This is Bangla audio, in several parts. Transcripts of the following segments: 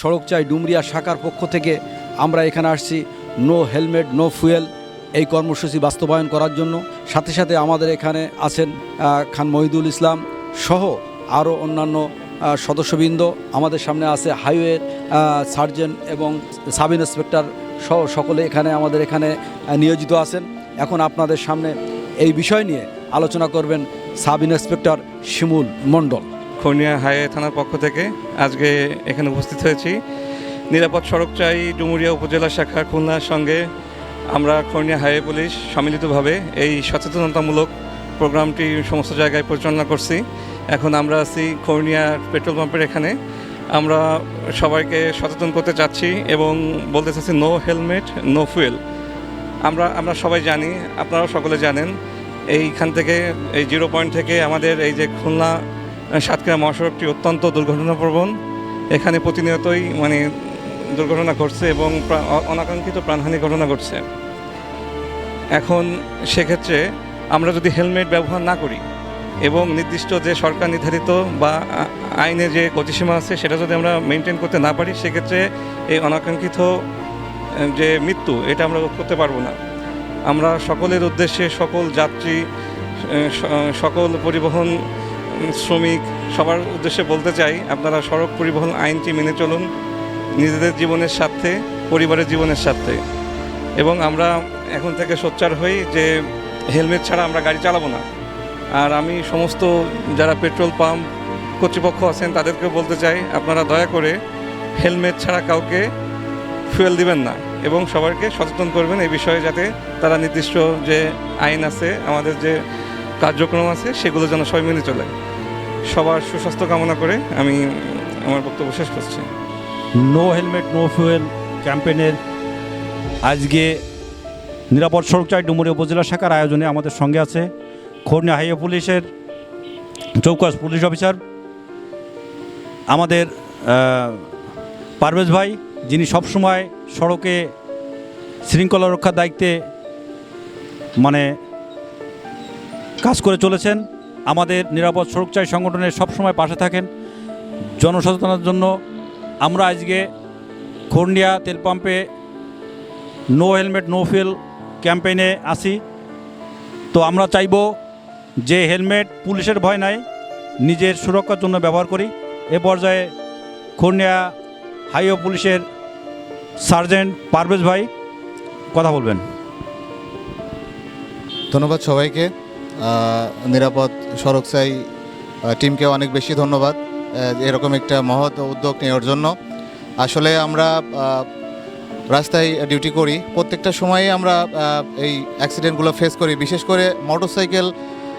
সড়কচাই ডুমরিয়া শাখার পক্ষ থেকে আমরা এখানে আসছি নো হেলমেট নো ফুয়েল এই কর্মসূচি বাস্তবায়ন করার জন্য। সাথে সাথে আমাদের এখানে আছেন খান মহিদুল ইসলাম সহ আরও অন্যান্য সদস্যবৃন্দ। আমাদের সামনে আছে হাইওয়ে সার্জেন্ট এবং সাব ইন্সপেক্টর সহ সকলে আমাদের এখানে নিয়োজিত আছেন। এখন আপনাদের সামনে এই বিষয় নিয়ে আলোচনা করবেন সাব ইন্সপেক্টর শিমুল মণ্ডল। খনিয়া হাইওয়ে থানার পক্ষ থেকে আজকে এখানে উপস্থিত হয়েছি। নিরাপদ সড়ক চাই ডুমুরিয়া উপজেলা শাখা খুলনার সঙ্গে আমরা খনিয়া হাইওয়ে পুলিশ সম্মিলিতভাবে এই সচেতনতামূলক প্রোগ্রামটি সমস্ত জায়গায় পরিচালনা করছি। এখন আমরা আছি খনিয়া পেট্রোল পাম্পের এখানে। আমরা সবাইকে সচেতন করতে চাচ্ছি এবং বলতে চাচ্ছি নো হেলমেট নো ফুয়েল। আমরা সবাই জানি, আপনারাও সকলে জানেন, এইখান থেকে এই 0 পয়েন্ট থেকে আমাদের এই যে খুলনা সাতক্ষীরা মহাসড়কটি অত্যন্ত দুর্ঘটনাপ্রবণ। এখানে প্রতিনিয়তই দুর্ঘটনা ঘটছে এবং অনাকাঙ্ক্ষিত প্রাণহানি ঘটনা ঘটছে। এখন সেক্ষেত্রে আমরা যদি হেলমেট ব্যবহার না করি এবং নির্দিষ্ট যে সরকার নির্ধারিত বা আইনে যে গতিসীমা আছে সেটা যদি আমরা মেনটেন করতে না পারি, সেক্ষেত্রে এই অনাকাঙ্ক্ষিত যে মৃত্যু এটা আমরা রোধ করতে পারবো না। আমরা সকলের উদ্দেশ্যে সকল যাত্রী, সকল পরিবহন শ্রমিক সবার উদ্দেশ্যে বলতে চাই, আপনারা সড়ক পরিবহন আইনটি মেনে চলুন নিজেদের জীবনের স্বার্থে, পরিবারের জীবনের স্বার্থে। এবং আমরা এখন থেকে সোচ্চার হই যে হেলমেট ছাড়া আমরা গাড়ি চালাবো না। আর আমি সমস্ত যারা পেট্রোল পাম্প কর্তৃপক্ষ আছেন তাদেরকেও বলতে চাই, আপনারা দয়া করে হেলমেট ছাড়া কাউকে ফুয়েল দিবেন না এবং সবাইকে সচেতন করবেন এই বিষয়ে, যাতে তারা নির্দিষ্ট যে আইন আছে, আমাদের যে কার্যক্রম আছে সেগুলো যেন সবাই মেনে চলে। সবার সুস্বাস্থ্য কামনা করে আমি আমার বক্তব্য শেষ করছি। নো হেলমেট নো ফুয়েল ক্যাম্পেইনের আজকে নিরাপদ সড়ক চাই ডুমুরিয়া উপজেলা শাখার আয়োজনে আমাদের সঙ্গে আছে খনিয়া হাইওয়ে পুলিশের চৌকাশ পুলিশ অফিসার আমাদের পারভেজ ভাই, যিনি সবসময় সড়কে শৃঙ্খলা রক্ষার দায়িত্বে কাজ করে চলেছেন। আমাদের নিরাপদ সড়ক চাই সংগঠনের সবসময় পাশে থাকেন জনসচেতনার জন্য। আমরা আজকে খনিয়া তেল পাম্পে নো হেলমেট নো ফুয়েল ক্যাম্পেইনে আসি। তো আমরা চাইব যে হেলমেট পুলিশের ভয় নাই, নিজের সুরক্ষার জন্য ব্যবহার করি। এ পর্যায়ে খনিয়া হাইওয়ে পুলিশের সার্জেন্ট পারভেজ ভাই কথা বলবেন। ধন্যবাদ সবাইকে। নিরাপদ সড়ক চাই টিমকে অনেক বেশি ধন্যবাদ এরকম একটা মহৎ উদ্যোগ নেওয়ার জন্য। আসলে আমরা রাস্তায় ডিউটি করি, প্রত্যেকটা সময়ে আমরা এই অ্যাক্সিডেন্টগুলো ফেস করি। বিশেষ করে মোটরসাইকেল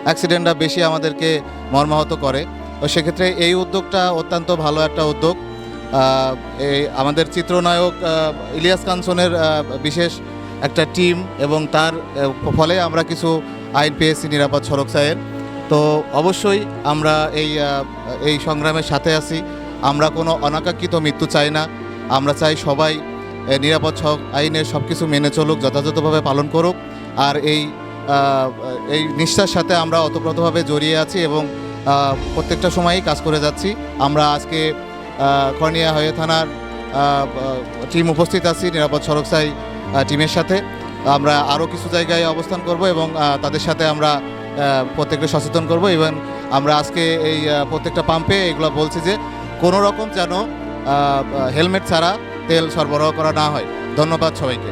অ্যাক্সিডেন্টটা বেশি আমাদেরকে মর্মাহত করে। তো সেক্ষেত্রে এই উদ্যোগটা অত্যন্ত ভালো একটা উদ্যোগ। এই আমাদের চিত্রনায়ক ইলিয়াস কাঞ্চনের বিশেষ একটা টিম এবং তার ফলে আমরা কিছু আইন পেয়েছি নিরাপদ সড়ক চাইয়ের। তো অবশ্যই আমরা এই সংগ্রামের সাথে আছি। আমরা কোনো অনাকাঙ্ক্ষিত মৃত্যু চাই না। আমরা চাই সবাই নিরাপদ সড়ক আইনের সব কিছু মেনে চলুক, যথাযথভাবে পালন করুক। আর এই নিষ্ঠার সাথে আমরা ওতপ্রোতভাবে জড়িয়ে আছি এবং প্রত্যেকটা সময়ই কাজ করে যাচ্ছি। আমরা আজকে খনিয়া হাইওয়ে থানার টিম উপস্থিত আছি নিরাপদ সড়ক চাই টিমের সাথে। আমরা আরও কিছু জায়গায় অবস্থান করব এবং তাদের সাথে আমরা প্রত্যেকটা সচেতন করব। এবং আমরা আজকে এই প্রত্যেকটা পাম্পে এগুলো বলছি যে কোনো রকম যেন হেলমেট ছাড়া তেল সরবরাহ করা না হয়। ধন্যবাদ সবাইকে।